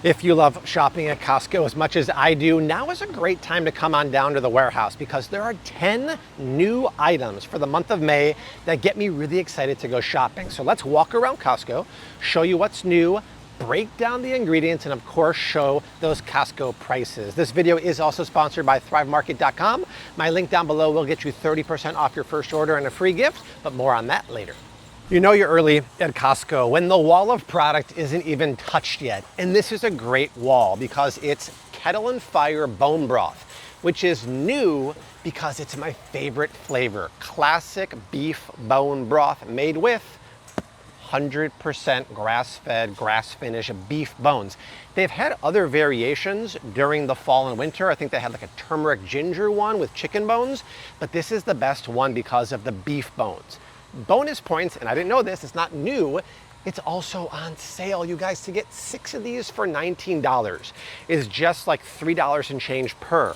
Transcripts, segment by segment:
If you love shopping at Costco as much as I do, now is a great time to come on down to the warehouse because there are 10 new items for the month of May that get me really excited to go shopping. So let's walk around Costco, show you what's new, break down the ingredients, and of course show those Costco prices. This video is also sponsored by thrivemarket.com. My link down below will get you 30% off your first order and a free gift, but more on that later. You know you're early at Costco when the wall of product isn't even touched yet. And this is a great wall because it's Kettle and Fire bone broth, which is new because it's my favorite flavor. Classic beef bone broth made with 100% grass-fed, grass-finished beef bones. They've had other variations during the fall and winter. I think they had like a turmeric ginger one with chicken bones, but this is the best one because of the beef bones. Bonus points, and I didn't know this, it's not new, it's also on sale, you guys. To get 6 of these for $19 is just like $3 and change per.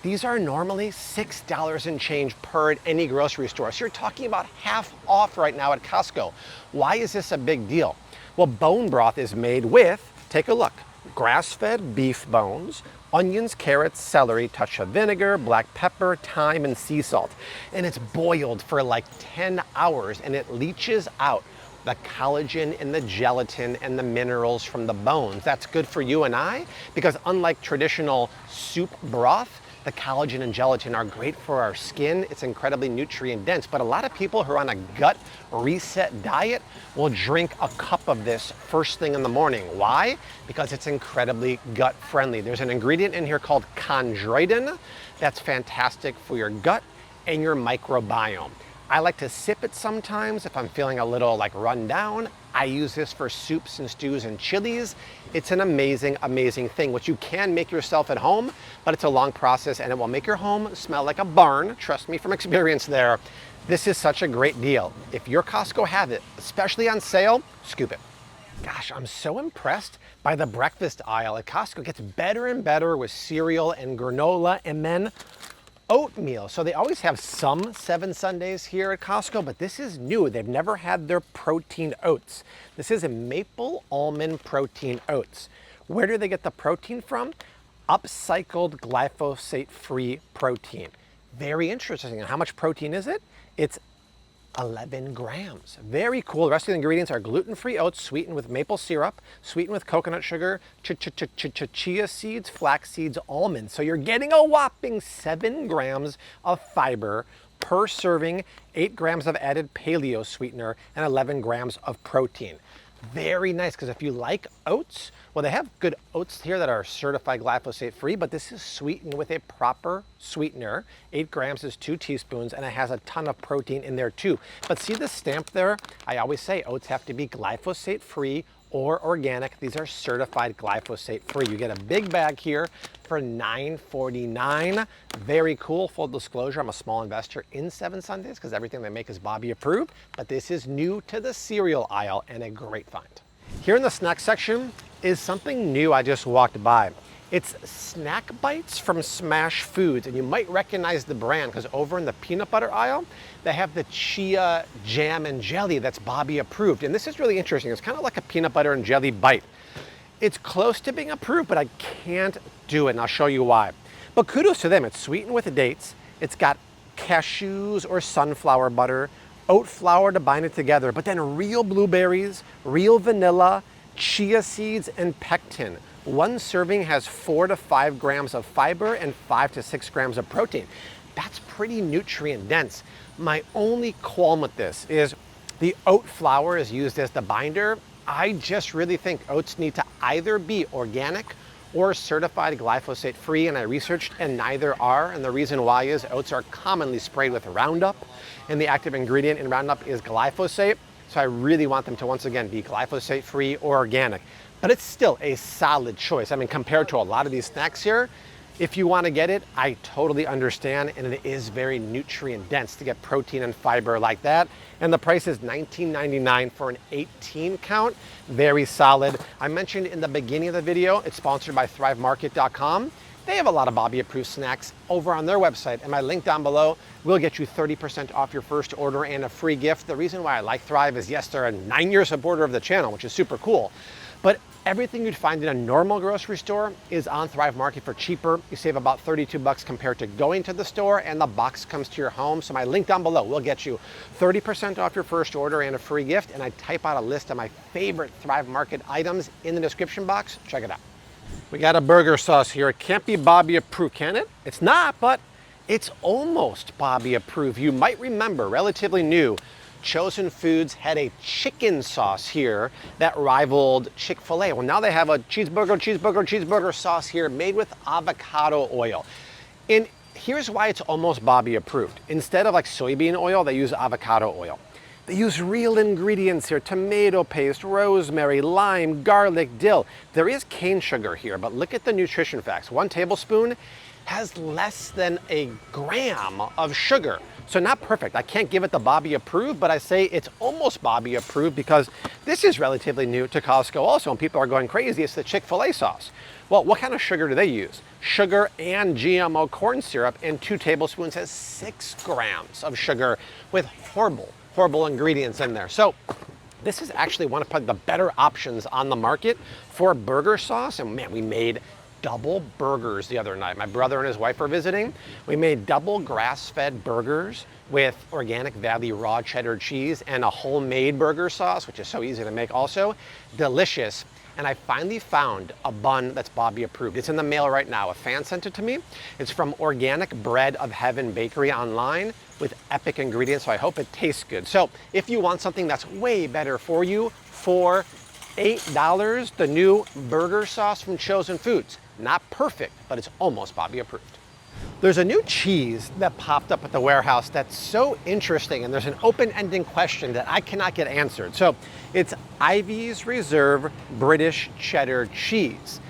These are normally $6 and change per at any grocery store. So you're talking about half off right now at Costco. Why is this a big deal? Well, bone broth is made with, take a look, grass-fed beef bones, onions, carrots, celery, touch of vinegar, black pepper, thyme, and sea salt. And it's boiled for like 10 hours and it leaches out the collagen and the gelatin and the minerals from the bones. That's good for you and I because unlike traditional soup broth, the collagen and gelatin are great for our skin. It's incredibly nutrient dense, but a lot of people who are on a gut reset diet will drink a cup of this first thing in the morning. Why? Because it's incredibly gut friendly. There's an ingredient in here called chondroitin that's fantastic for your gut and your microbiome. I like to sip it sometimes if I'm feeling a little like run down. I use this for soups and stews and chilies. It's an amazing, amazing thing, which you can make yourself at home, but it's a long process and it will make your home smell like a barn. Trust me from experience there. This is such a great deal. If your Costco have it, especially on sale, scoop it. Gosh, I'm so impressed by the breakfast aisle at Costco. It gets better and better with cereal and granola and then oatmeal. So they always have some 7 Sundays here at Costco, but this is new. They've never had their protein oats. This is a maple almond protein oats. Where do they get the protein from? Upcycled glyphosate-free protein. Very interesting. And how much protein is it? It's 11 grams. Very cool. The rest of the ingredients are gluten-free oats sweetened with maple syrup, sweetened with coconut sugar, chia seeds, flax seeds, almonds. So you're getting a whopping 7 grams of fiber per serving, 8 grams of added paleo sweetener, and 11 grams of protein. Very nice, because if you like oats, well, they have good oats here that are certified glyphosate free, but this is sweetened with a proper sweetener. 8 grams is 2 teaspoons, and it has a ton of protein in there too. But see the stamp there? I always say oats have to be glyphosate free or organic. These are certified glyphosate free. You get a big bag here for $9.49. Very cool. Full disclosure, I'm a small investor in 7 Sundays because everything they make is Bobby approved, but this is new to the cereal aisle and a great find. Here in the snack section is something new I just walked by. It's snack bites from Smash Foods, and you might recognize the brand because over in the peanut butter aisle, they have the Chia jam and jelly that's Bobby approved. And this is really interesting. It's kind of like a peanut butter and jelly bite. It's close to being approved, but I can't do it, and I'll show you why. But kudos to them. It's sweetened with dates. It's got cashews or sunflower butter, oat flour to bind it together, but then real blueberries, real vanilla, chia seeds, and pectin. One serving has 4 to 5 grams of fiber and 5 to 6 grams of protein. That's pretty nutrient dense. My only qualm with this is the oat flour is used as the binder. I just really think oats need to either be organic or certified glyphosate free, and I researched and neither are. And the reason why is oats are commonly sprayed with Roundup, and the active ingredient in Roundup is glyphosate. So I really want them to once again be glyphosate free or organic. But it's still a solid choice. I mean, compared to a lot of these snacks here, if you want to get it, I totally understand, and it is very nutrient dense to get protein and fiber like that. And the price is $19.99 for an 18 count. Very solid. I mentioned in the beginning of the video, it's sponsored by thrivemarket.com. They have a lot of Bobby approved snacks over on their website, and my link down below will get you 30% off your first order and a free gift. The reason why I like Thrive is yes, they're a 9-year supporter of the channel, which is super cool. But Everything you'd find in a normal grocery store is on Thrive Market for cheaper. You save about 32 bucks compared to going to the store, and the box comes to your home. So my link down below will get you 30% off your first order and a free gift. And I type out a list of my favorite Thrive Market items in the description box. Check it out. We got a burger sauce here. It can't be Bobby approved, can it? It's not, but it's almost Bobby approved. You might remember, relatively new, Chosen Foods had a chicken sauce here that rivaled Chick-fil-A. Well, now they have a cheeseburger sauce here made with avocado oil. And here's why it's almost Bobby approved. Instead of like soybean oil, they use avocado oil. They use real ingredients here: tomato paste, rosemary, lime, garlic, dill. There is cane sugar here, but look at the nutrition facts. 1 tablespoon has less than a gram of sugar. So not perfect. I can't give it the Bobby approved, but I say it's almost Bobby approved because this is relatively new to Costco also, and people are going crazy. It's the Chick-fil-A sauce. Well, what kind of sugar do they use? Sugar and GMO corn syrup, and 2 tablespoons has 6 grams of sugar with horrible ingredients in there. So this is actually one of the better options on the market for burger sauce. And man, we made double burgers the other night. My brother and his wife were visiting. We made double grass-fed burgers with organic Valley raw cheddar cheese and a homemade burger sauce, which is so easy to make also. Delicious. And I finally found a bun that's Bobby approved. It's in the mail right now. A fan sent it to me. It's from Organic Bread of Heaven Bakery online with epic ingredients, so I hope it tastes good. So if you want something that's way better for you, for $8, the new burger sauce from Chosen Foods. Not perfect, but it's almost Bobby approved. There's a new cheese that popped up at the warehouse that's so interesting, and there's an open-ending question that I cannot get answered. So it's Ivy's Reserve British Cheddar cheese.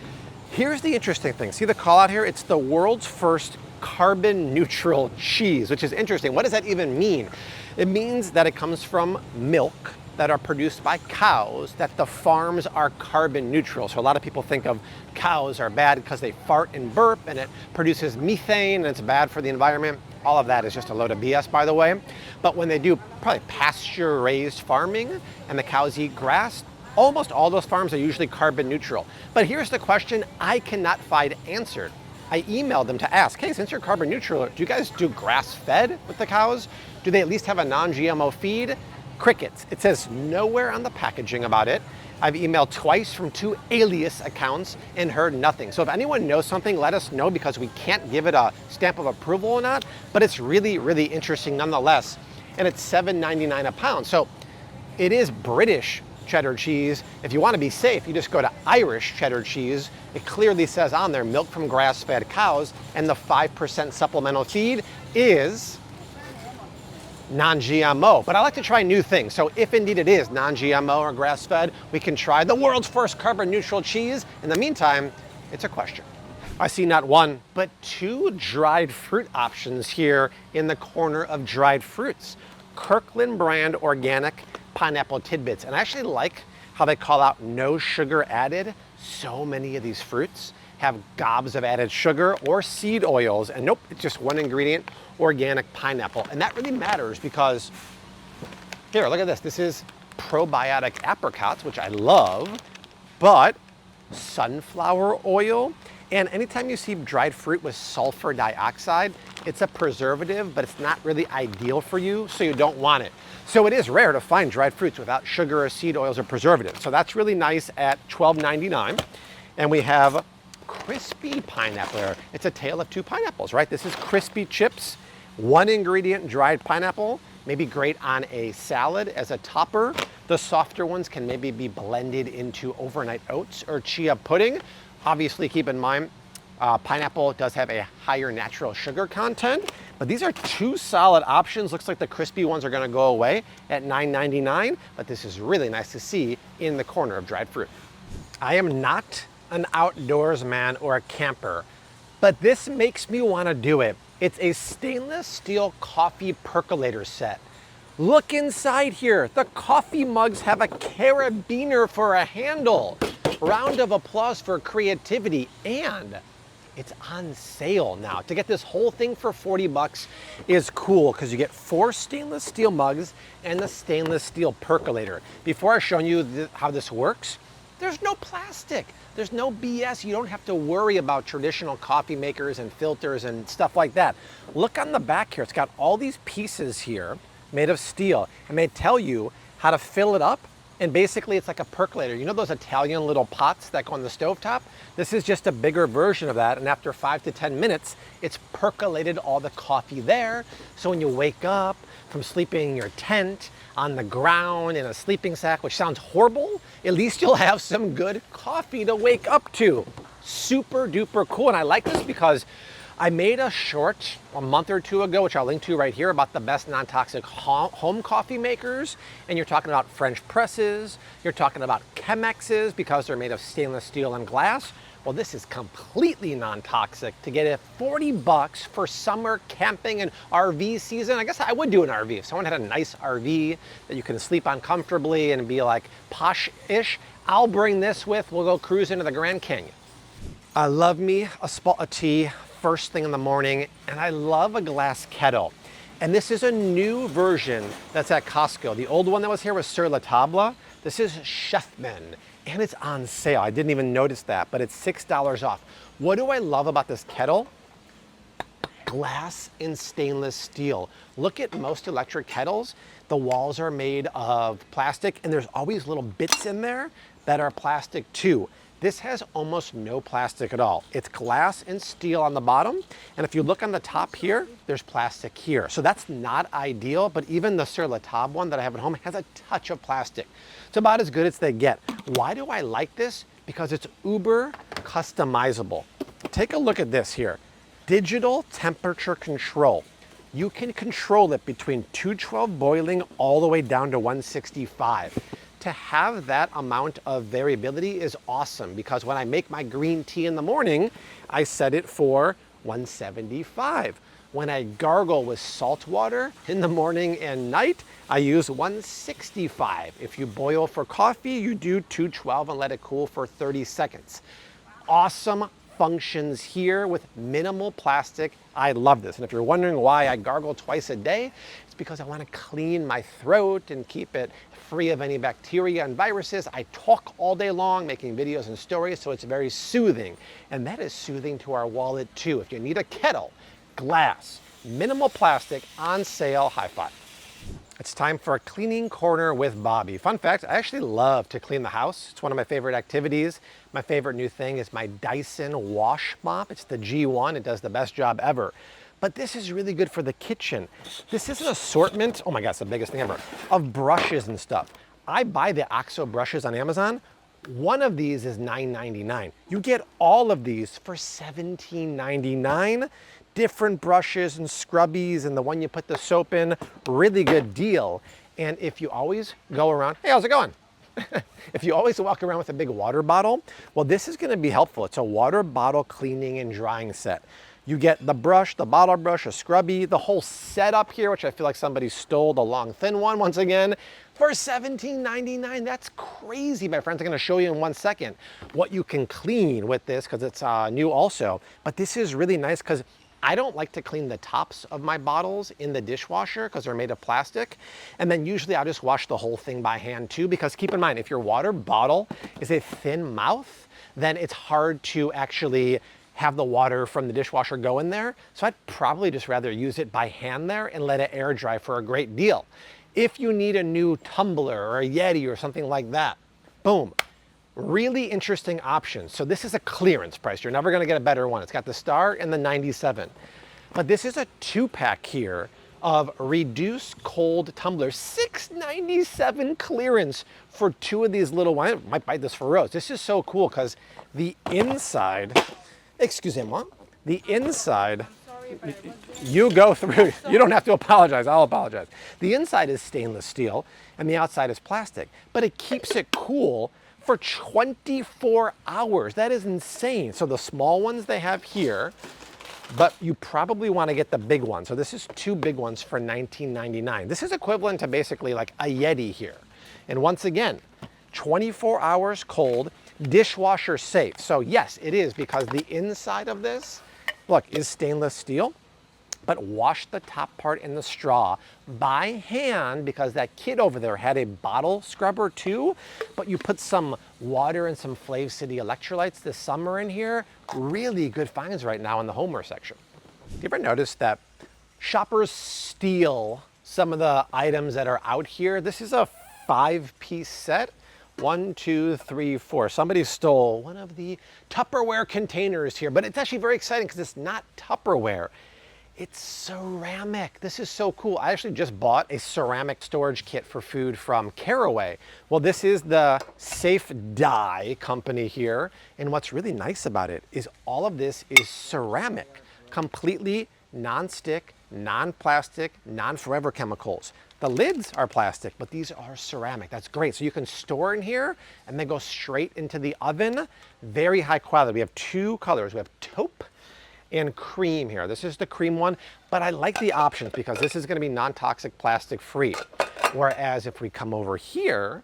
Here's the interesting thing. See the call out here? It's the world's first carbon neutral cheese, which is interesting. What does that even mean? It means that it comes from milk that are produced by cows, that the farms are carbon neutral. So a lot of people think of cows are bad because they fart and burp and it produces methane and it's bad for the environment. All of that is just a load of BS, by the way. But when they do probably pasture-raised farming and the cows eat grass, almost all those farms are usually carbon neutral. But here's the question I cannot find answered. I emailed them to ask, hey, since you're carbon neutral, do you guys do grass-fed with the cows? Do they at least have a non-GMO feed? Crickets. It says nowhere on the packaging about it. I've emailed twice from 2 alias accounts and heard nothing. So if anyone knows something, let us know, because we can't give it a stamp of approval or not, but it's really, really interesting nonetheless. And it's $7.99 a pound. So it is British cheddar cheese. If you want to be safe, you just go to Irish cheddar cheese. It clearly says on there milk from grass-fed cows, and the 5% supplemental feed is non-GMO. But I like to try new things. So if indeed it is non-GMO or grass-fed, we can try the world's first carbon neutral cheese. In the meantime, it's a question. I see not 1, but 2 dried fruit options here in the corner of dried fruits. Kirkland brand organic pineapple tidbits. And I actually like how they call out no sugar added. So many of these fruits have gobs of added sugar or seed oils, and nope, it's just 1 ingredient, organic pineapple. And that really matters because, here, look at this. This is probiotic apricots, which I love, but sunflower oil. And anytime you see dried fruit with sulfur dioxide, it's a preservative, but it's not really ideal for you, so you don't want it. So it is rare to find dried fruits without sugar or seed oils or preservatives. So that's really nice at $12.99. And we have crispy pineapple. It's a tale of 2 pineapples, right? This is crispy chips, 1 ingredient dried pineapple, maybe great on a salad as a topper. The softer ones can maybe be blended into overnight oats or chia pudding. Obviously, keep in mind, pineapple does have a higher natural sugar content, but these are 2 solid options. Looks like the crispy ones are gonna go away at $9.99, but this is really nice to see in the corner of dried fruit. I am not an outdoors man or a camper, but this makes me wanna do it. It's a stainless steel coffee percolator set. Look inside here. The coffee mugs have a carabiner for a handle. Round of applause for creativity, and it's on sale now. To get this whole thing for 40 bucks is cool because you get 4 stainless steel mugs and the stainless steel percolator. Before I show you how this works, There's no plastic. There's no BS. You don't have to worry about traditional coffee makers and filters and stuff like that. Look on the back here. It's got all these pieces here made of steel, and they tell you how to fill it up. And basically it's like a percolator. You know those Italian little pots that go on the stovetop? This is just a bigger version of that. And after 5 to 10 minutes, it's percolated all the coffee there. So when you wake up from sleeping in your tent, on the ground, in a sleeping sack, which sounds horrible, at least you'll have some good coffee to wake up to. Super duper cool. And I like this because I made a short a month or two ago, which I'll link to right here, about the best non-toxic home coffee makers. And you're talking about French presses, you're talking about Chemexes because they're made of stainless steel and glass. Well, this is completely non-toxic. To get it $40 for summer camping and RV season, I guess I would do an RV. If someone had a nice RV that you can sleep on comfortably and be like posh-ish, I'll bring this with, we'll go cruise into the Grand Canyon. I love me a spot of tea first thing in the morning, and I love a glass Kettle. And this is a new version that's at Costco. The old one that was here was Sur la Table. This is Chefman, and it's on sale. I didn't even notice that, but it's $6 off. What do I love about this kettle? Glass and stainless steel. Look at most electric kettles. The walls are made of plastic, and there's always little bits in there that are plastic too. This has almost no plastic at all. It's glass and steel on the bottom. And if you look on the top here, there's plastic here. So that's not ideal, but even the Sur la Table one that I have at home has a touch of plastic. It's about as good as they get. Why do I like this? Because it's uber customizable. Take a look at this here. Digital temperature control. You can control it between 212 boiling all the way down to 165. To have that amount of variability is awesome because when I make my green tea in the morning, I set it for 175. When I gargle with salt water in the morning and night, I use 165. If you boil for coffee, you do 212 and let it cool for 30 seconds. Awesome functions here with minimal plastic. I love this. And if you're wondering why I gargle twice a day, it's because I want to clean my throat and keep it free of any bacteria and viruses. I talk all day long making videos and stories, so it's very soothing. And that is soothing to our wallet too. If you need a kettle, glass, minimal plastic, on sale, high five. It's time for a cleaning corner with Bobby. Fun fact, I actually love to clean the house. It's one of my favorite activities. My favorite new thing is my Dyson wash mop. It's the G1, it does the best job ever. But this is really good for the kitchen. This is an assortment, oh my gosh, the biggest thing ever, of brushes and stuff. I buy the OXO brushes on Amazon. One of these is $9.99. You get all of these for $17.99. Different brushes and scrubbies and the one you put the soap in, really good deal. And if you always go around, hey, how's it going? If you always walk around with a big water bottle, well, this is gonna be helpful. It's a water bottle cleaning and drying set. You get the brush, the bottle brush, a scrubby, the whole setup here, which I feel like somebody stole the long thin one once again, for $17.99. That's crazy, my friends. I'm gonna show you in 1 second what you can clean with this because it's new also. But this is really nice because I don't like to clean the tops of my bottles in the dishwasher because they're made of plastic. And then usually I'll just wash the whole thing by hand too, because keep in mind, if your water bottle is a thin mouth, then it's hard to actually have the water from the dishwasher go in there. So I'd probably just rather use it by hand there and let it air dry for a great deal. If you need a new tumbler or a Yeti or something like that, boom. Really interesting options. So this is a clearance price. You're never gonna get a better one. It's got the star and the 97. But this is a 2-pack here of reduced cold tumblers. $6.97 clearance for 2 of these little ones. I might buy this for Rose. This is so cool because the inside, excusez-moi, the inside, you go through, you don't have to apologize, I'll apologize. The inside is stainless steel and the outside is plastic, but it keeps it cool for 24 hours. That is insane. So the small ones they have here, but you probably want to get the big one. So this is 2 big ones for $19.99. This is equivalent to basically like a Yeti here. And once again, 24 hours cold, dishwasher safe. So yes, it is, because the inside of this, look, is stainless steel. but wash the top part in the straw by hand, because that kid over there had a bottle scrubber too, but you put some water and some Flav City electrolytes this summer in here. Really good finds right now in the homeware section. You ever notice that shoppers steal some of the items that are out here? This is a 5-piece set. 1, 2, 3, 4. Somebody stole one of the Tupperware containers here, but it's actually very exciting because it's not Tupperware. It's ceramic. This is so cool. I actually just bought a ceramic storage kit for food from Caraway. Well, this is the Safe Dye company here. And what's really nice about it is all of this is ceramic, completely non-stick, non-plastic, non-forever chemicals. The lids are plastic, but these are ceramic. That's great. So you can store in here and then go straight into the oven. Very high quality. We have 2 colors. We have taupe and cream here. This is the cream one, but I like the options because this is going to be non-toxic, plastic free. Whereas if we come over here,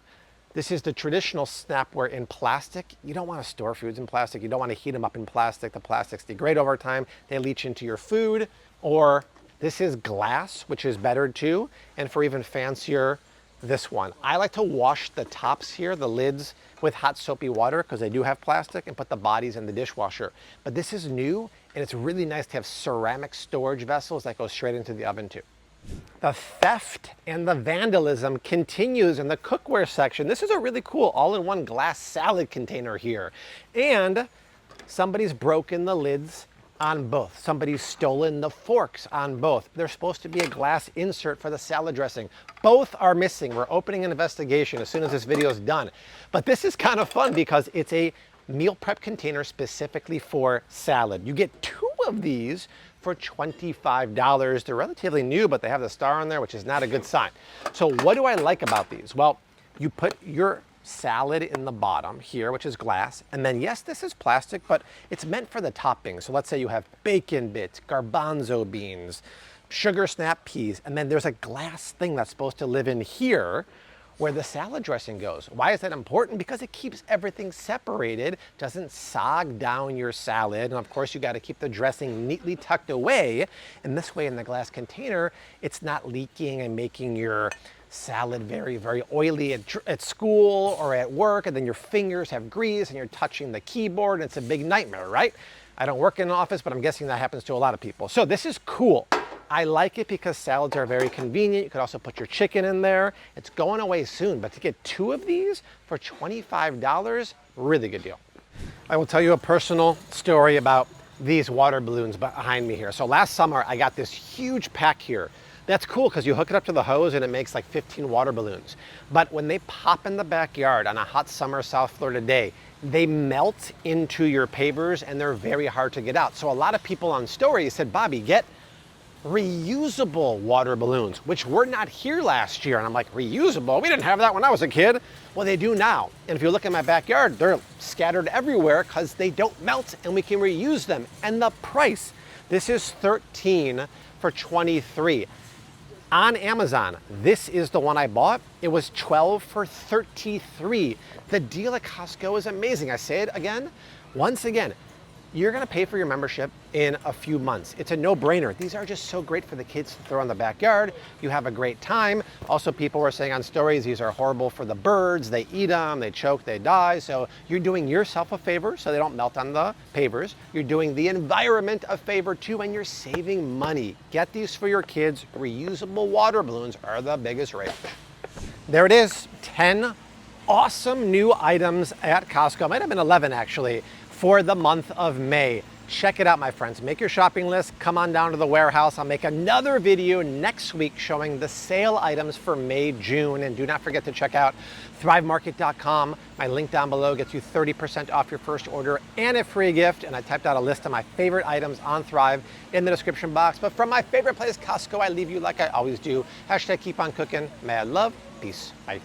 this is the traditional Snapware in plastic. You don't want to store foods in plastic. You don't want to heat them up in plastic. The plastics degrade over time. They leach into your food. Or this is glass, which is better too. And for even fancier, this one. I like to wash the tops here, the lids, with hot soapy water because they do have plastic, and put the bodies in the dishwasher. But this is new, and it's really nice to have ceramic storage vessels that go straight into the oven too. The theft and the vandalism continues in the cookware section. This is a really cool all-in-one glass salad container here. And somebody's broken the lids on both. Somebody's stolen the forks on both. There's supposed to be a glass insert for the salad dressing. Both are missing. We're opening an investigation as soon as this video is done. But this is kind of fun because it's a meal prep container specifically for salad. You get 2 of these for $25. They're relatively new, but they have the star on there, which is not a good sign. So what do I like about these? Well, you put your salad in the bottom here, which is glass. And then yes, this is plastic, but it's meant for the toppings. So let's say you have bacon bits, garbanzo beans, sugar snap peas, and then there's a glass thing that's supposed to live in here where the salad dressing goes. Why is that important? Because it keeps everything separated, doesn't sog down your salad. And of course, you got to keep the dressing neatly tucked away. And this way in the glass container, it's not leaking and making your salad very, very oily at school or at work, and then your fingers have grease and you're touching the keyboard and it's a big nightmare, right? I don't work in an office, but I'm guessing that happens to a lot of people. So this is cool. I like it because salads are very convenient. You could also put your chicken in there. It's going away soon, but to get 2 of these for $25, really good deal. I will tell you a personal story about these water balloons behind me here. So last summer, I got this huge pack here. That's cool because you hook it up to the hose and it makes like 15 water balloons. But when they pop in the backyard on a hot summer South Florida day, they melt into your pavers and they're very hard to get out. So a lot of people on stories said, Bobby, get reusable water balloons, which were not here last year. And I'm like, reusable? We didn't have that when I was a kid. Well, they do now. And if you look in my backyard, they're scattered everywhere because they don't melt and we can reuse them. And the price, this is $13 for 23. On Amazon, this is the one I bought. It was $12 for 33. The deal at Costco is amazing. I say it again, once again, you're gonna pay for your membership in a few months. It's a no-brainer. These are just so great for the kids to throw in the backyard. You have a great time. Also, people were saying on stories, these are horrible for the birds. They eat them, they choke, they die. So you're doing yourself a favor so they don't melt on the pavers. You're doing the environment a favor too, and you're saving money. Get these for your kids. Reusable water balloons are the biggest rate. There it is, 10 awesome new items at Costco. Might have been 11 actually, for the month of May. Check it out, my friends. Make your shopping list. Come on down to the warehouse. I'll make another video next week showing the sale items for May, June. And do not forget to check out thrivemarket.com. My link down below gets you 30% off your first order and a free gift. And I typed out a list of my favorite items on Thrive in the description box. But from my favorite place, Costco, I leave you like I always do. Hashtag keep on cooking. Mad love. Peace. Bye.